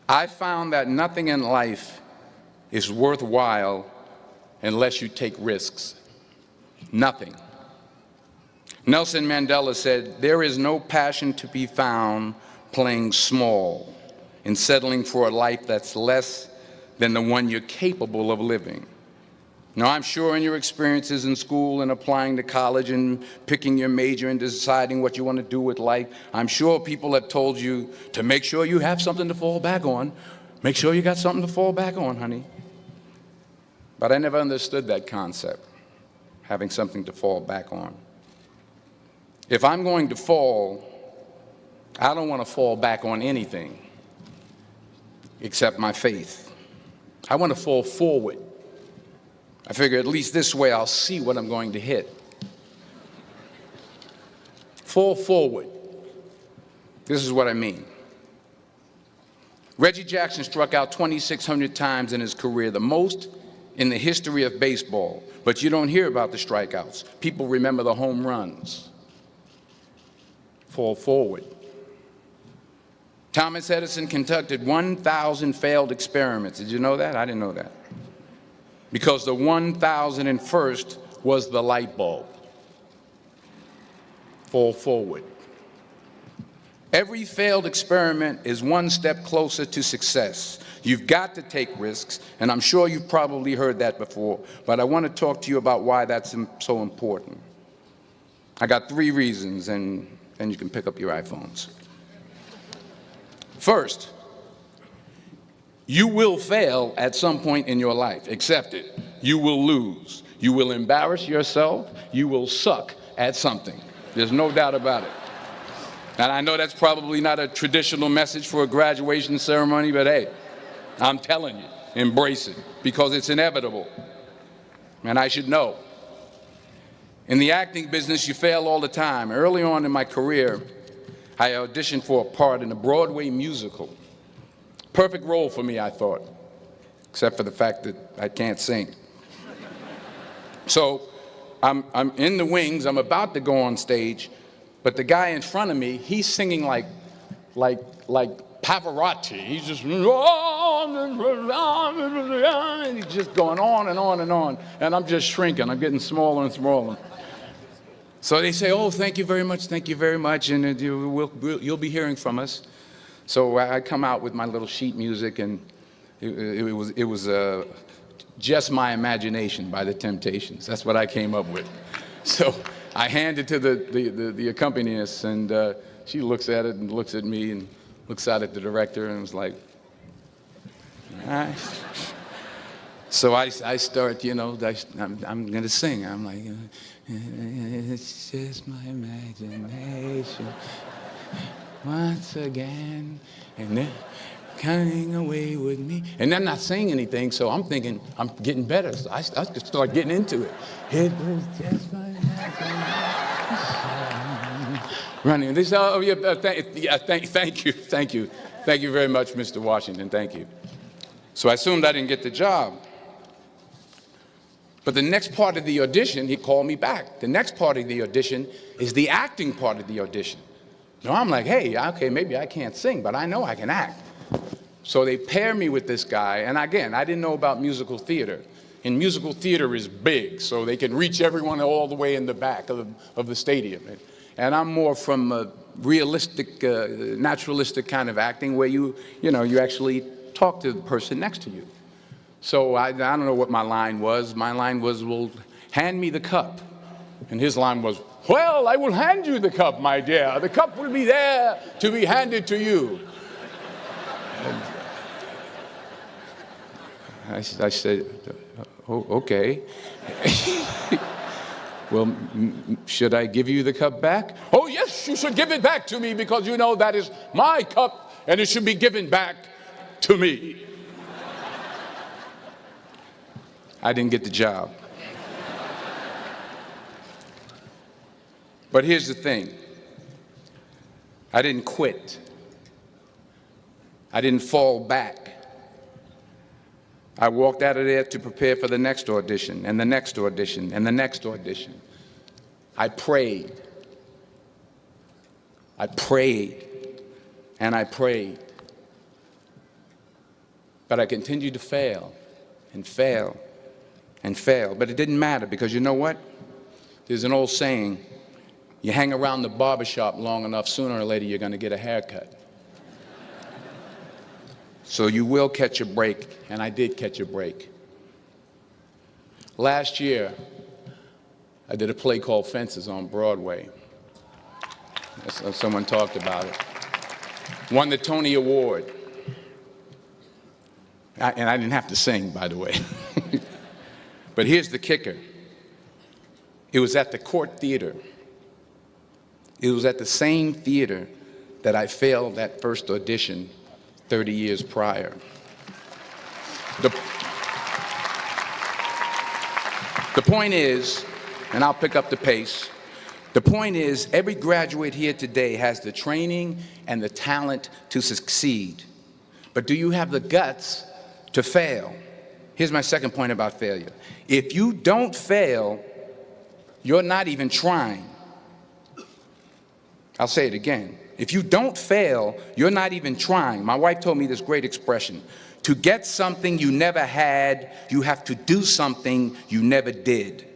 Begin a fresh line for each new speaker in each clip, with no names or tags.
I found that nothing in life is worthwhile unless you take risks. Nothing. Nelson Mandela said, "There is no passion to be found playing small and settling for a life that's less than the one you're capable of living." Now, I'm sure in your experiences in school and applying to college and picking your major and deciding what you want to do with life, I'm sure people have told you to make sure you have something to fall back on. Make sure you got something to fall back on, honey. But I never understood that concept, having something to fall back on. If I'm going to fall, I don't want to fall back on anything except my faith. I want to fall forward. I figure at least this way I'll see what I'm going to hit. Fall forward. This is what I mean. Reggie Jackson struck out 2,600 times in his career, the most in the history of baseball. But you don't hear about the strikeouts. People remember the home runs. Fall forward. Thomas Edison conducted 1,000 failed experiments. Did you know that? I didn't know that. Because the 1,001st was the light bulb. Fall forward. Every failed experiment is one step closer to success. You've got to take risks, and I'm sure you've probably heard that before, but I want to talk to you about why that's so important. I got 3 reasons, and then you can pick up your iPhones. First, you will fail at some point in your life. Accept it. You will lose. You will embarrass yourself. You will suck at something. There's no doubt about it. And I know that's probably not a traditional message for a graduation ceremony, but hey, I'm telling you, embrace it, because it's inevitable. And I should know. In the acting business, you fail all the time. Early on in my career, I auditioned for a part in a Broadway musical. Perfect role for me, I thought, except for the fact that I can't sing. So I'm in the wings, I'm about to go on stage, but the guy in front of me, he's singing like Pavarotti. He's just, and he's just going on and on and on, and I'm just shrinking, I'm getting smaller and smaller. So they say, "Oh, thank you very much, and you'll be hearing from us." So I come out with my little sheet music, and it was Just My Imagination by the Temptations. That's what I came up with. So I hand it to the accompanist, and she looks at it and looks at me and looks out at the director and was like, "All right." So I start, I'm going to sing. I'm like, "It's just my imagination. Once again, and then coming away with me." And I'm not saying anything, so I'm thinking I'm getting better. So I start getting into it. It was just my imagination. Running. They say, "Oh, yeah, thank you very much, Mr. Washington, thank you." So I assumed I didn't get the job. But the next part of the audition, he called me back. The next part of the audition is the acting part of the audition. So I'm like, hey, okay, maybe I can't sing, but I know I can act. So they pair me with this guy, and again, I didn't know about musical theater. And musical theater is big, so they can reach everyone all the way in the back of the stadium. And I'm more from a realistic, naturalistic kind of acting where you actually talk to the person next to you. So I don't know what my line was. My line was, "Well, hand me the cup." And his line was, "Well, I will hand you the cup, my dear. The cup will be there to be handed to you." I said, "Oh, okay." "Well, should I give you the cup back?" "Oh, yes, you should give it back to me, because you know that is my cup and it should be given back to me." I didn't get the job. But here's the thing. I didn't quit. I didn't fall back. I walked out of there to prepare for the next audition, and the next audition, and the next audition. I prayed. I prayed, and I prayed. But I continued to fail and fail and fail. But it didn't matter because you know what? There's an old saying, you hang around the barbershop long enough, sooner or later you're going to get a haircut. So you will catch a break, and I did catch a break. Last year, I did a play called Fences on Broadway. Someone talked about it. Won the Tony Award. And I didn't have to sing, by the way. But here's the kicker. It was at the Court Theater. It was at the same theater that I failed that first audition 30 years prior. The point is, and I'll pick up the pace, the point is every graduate here today has the training and the talent to succeed. But do you have the guts to fail? Here's my second point about failure. If you don't fail, you're not even trying. I'll say it again. If you don't fail, you're not even trying. My wife told me this great expression. To get something you never had, you have to do something you never did.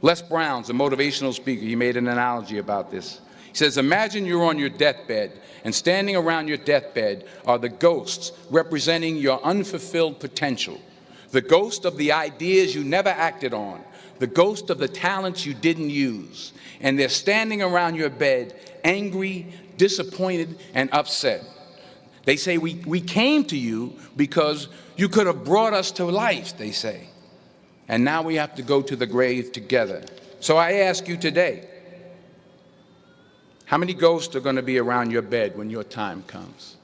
Les Brown's a motivational speaker. He made an analogy about this. He says, imagine you're on your deathbed, and standing around your deathbed are the ghosts representing your unfulfilled potential, the ghost of the ideas you never acted on, the ghost of the talents you didn't use. And they're standing around your bed, angry, disappointed, and upset. They say, we came to you because you could have brought us to life, they say. And now we have to go to the grave together. So I ask you today, how many ghosts are going to be around your bed when your time comes?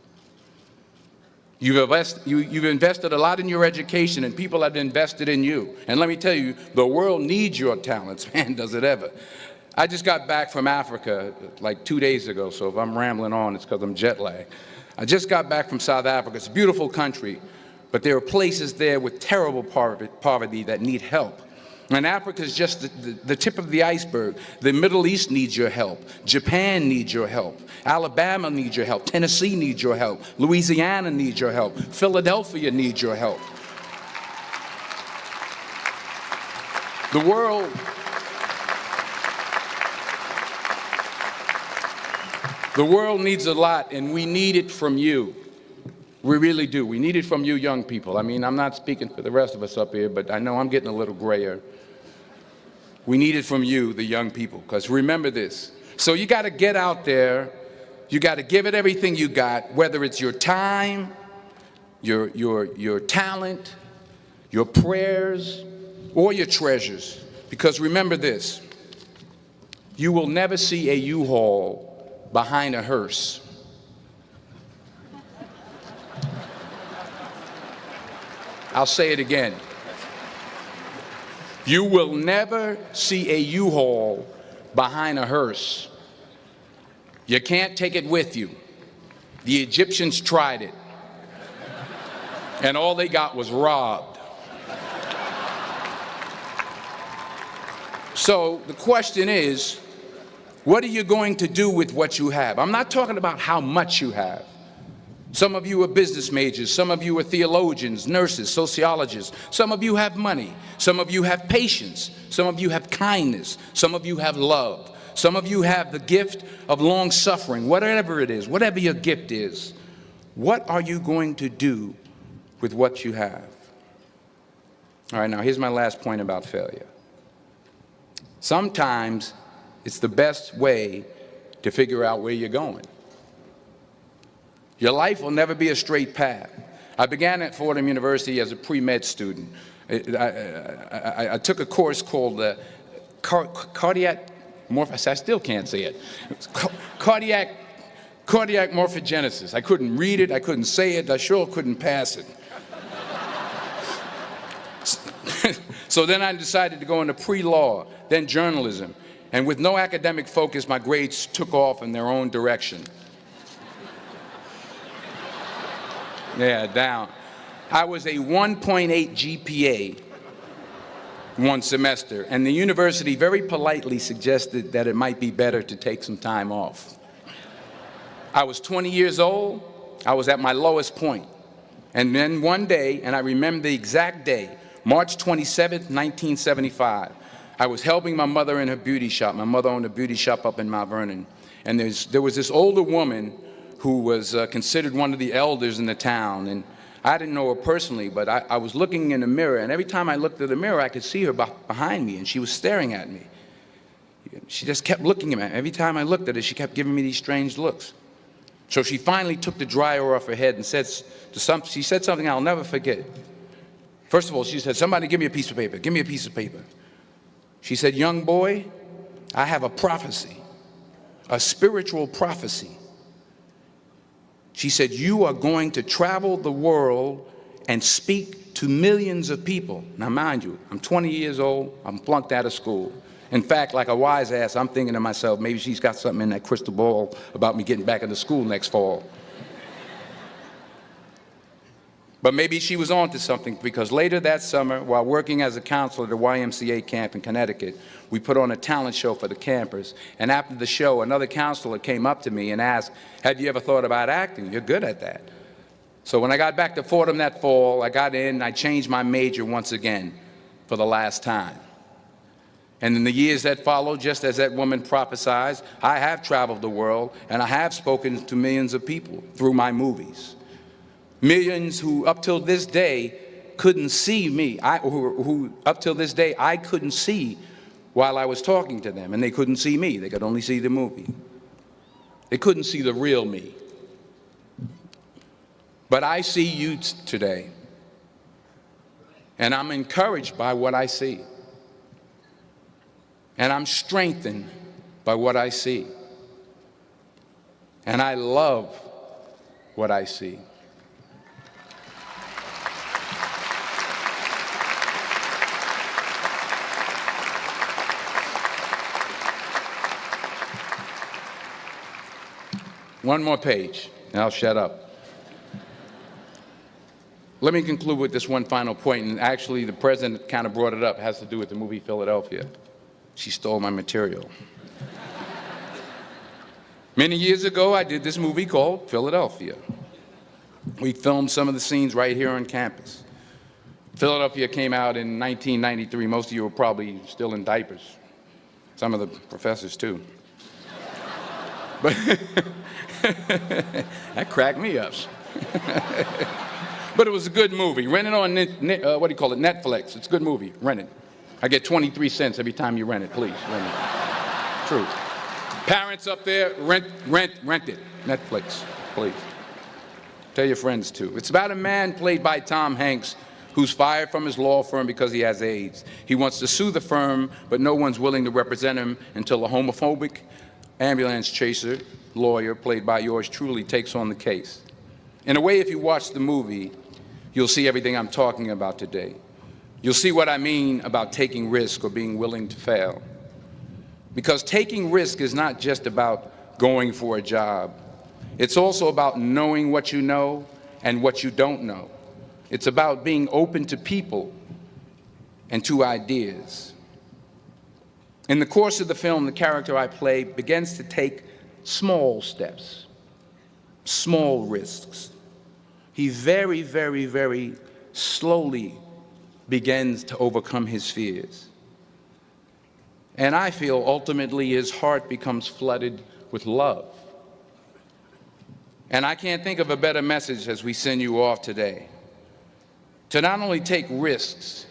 You've invested a lot in your education, and people have invested in you. And let me tell you, the world needs your talents. Man, does it ever. I just got back from Africa like 2 days ago, so if I'm rambling on, it's because I'm jet lagged. I just got back from South Africa. It's a beautiful country, but there are places there with terrible poverty that need help. And Africa is just the tip of the iceberg. The Middle East needs your help. Japan needs your help. Alabama needs your help. Tennessee needs your help. Louisiana needs your help. Philadelphia needs your help. The world needs a lot, and we need it from you. We really do. We need it from you young people. I mean, I'm not speaking for the rest of us up here, but I know I'm getting a little grayer. We need it from you, the young people, because remember this. So you got to get out there. You got to give it everything you got, whether it's your time, your talent, your prayers, or your treasures. Because remember this. You will never see a U-Haul behind a hearse. I'll say it again. You will never see a U-Haul behind a hearse. You can't take it with you. The Egyptians tried it, and all they got was robbed. So the question is, what are you going to do with what you have? I'm not talking about how much you have. Some of you are business majors. Some of you are theologians, nurses, sociologists. Some of you have money. Some of you have patience. Some of you have kindness. Some of you have love. Some of you have the gift of long suffering. Whatever it is, whatever your gift is, what are you going to do with what you have? All right, now here's my last point about failure. Sometimes it's the best way to figure out where you're going. Your life will never be a straight path. I began at Fordham University as a pre-med student. I took a course called cardiac morphogenesis. I still can't say it. Cardiac morphogenesis. I couldn't read it. I couldn't say it. I sure couldn't pass it. So then I decided to go into pre-law, then journalism. And with no academic focus, my grades took off in their own direction. Yeah, down. I was a 1.8 GPA one semester, and the university very politely suggested that it might be better to take some time off. I was 20 years old. I was at my lowest point. And then one day, and I remember the exact day, March 27th, 1975, I was helping my mother in her beauty shop. My mother owned a beauty shop up in Mount Vernon. And there was this older woman who was considered one of the elders in the town. And I didn't know her personally, but I was looking in the mirror, and every time I looked at the mirror, I could see her behind me, and she was staring at me. She just kept looking at me. Every time I looked at her, she kept giving me these strange looks. So she finally took the dryer off her head and she said something I'll never forget. First of all, she said, "Somebody give me a piece of paper. Give me a piece of paper." She said, "Young boy, I have a prophecy, a spiritual prophecy." She said, "You are going to travel the world and speak to millions of people." Now, mind you, I'm 20 years old. I'm flunked out of school. In fact, like a wise ass, I'm thinking to myself, maybe she's got something in that crystal ball about me getting back into school next fall. But maybe she was on to something, because later that summer, while working as a counselor at the YMCA camp in Connecticut, we put on a talent show for the campers. And after the show, another counselor came up to me and asked, "Have you ever thought about acting? You're good at that." So when I got back to Fordham that fall, I got in and I changed my major once again for the last time. And in the years that followed, just as that woman prophesied, I have traveled the world and I have spoken to millions of people through my movies. Millions who up till this day couldn't see me, who up till this day I couldn't see while I was talking to them, and they couldn't see me. They could only see the movie. They couldn't see the real me. But I see you today, and I'm encouraged by what I see. And I'm strengthened by what I see. And I love what I see. One more page, and I'll shut up. Let me conclude with this one final point, and actually the president kind of brought it up. It has to do with the movie Philadelphia. She stole my material. Many years ago, I did this movie called Philadelphia. We filmed some of the scenes right here on campus. Philadelphia came out in 1993. Most of you were probably still in diapers. Some of the professors, too. But that cracked me up. But it was a good movie. Rent it on, Netflix. It's a good movie. Rent it. I get 23 cents every time you rent it. Please, rent it. True. Parents up there, rent it. Netflix, please. Tell your friends, too. It's about a man played by Tom Hanks who's fired from his law firm because he has AIDS. He wants to sue the firm, but no one's willing to represent him until a homophobic ambulance chaser lawyer, played by yours truly, takes on the case. In a way, if you watch the movie, you'll see everything I'm talking about today. You'll see what I mean about taking risk or being willing to fail. Because taking risk is not just about going for a job. It's also about knowing what you know and what you don't know. It's about being open to people and to ideas. In the course of the film, the character I play begins to take small steps, small risks. He very, very, very slowly begins to overcome his fears. And I feel ultimately his heart becomes flooded with love. And I can't think of a better message as we send you off today. To not only take risks,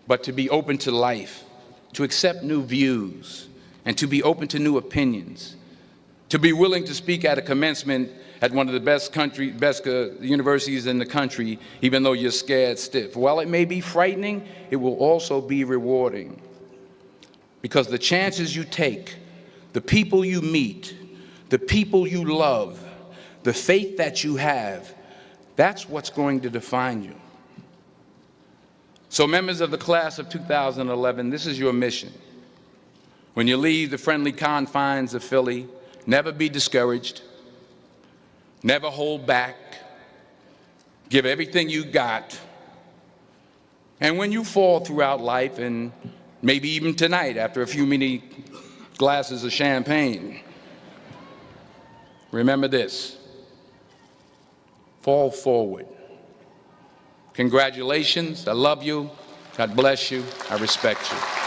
but to be open to life, to accept new views, and to be open to new opinions, to be willing to speak at a commencement at one of the best universities in the country, even though you're scared stiff. While it may be frightening, it will also be rewarding. Because the chances you take, the people you meet, the people you love, the faith that you have, that's what's going to define you. So members of the class of 2011, this is your mission. When you leave the friendly confines of Philly, never be discouraged. Never hold back. Give everything you got. And when you fall throughout life, and maybe even tonight after a few many glasses of champagne, remember this: fall forward. Congratulations. I love you. God bless you. I respect you.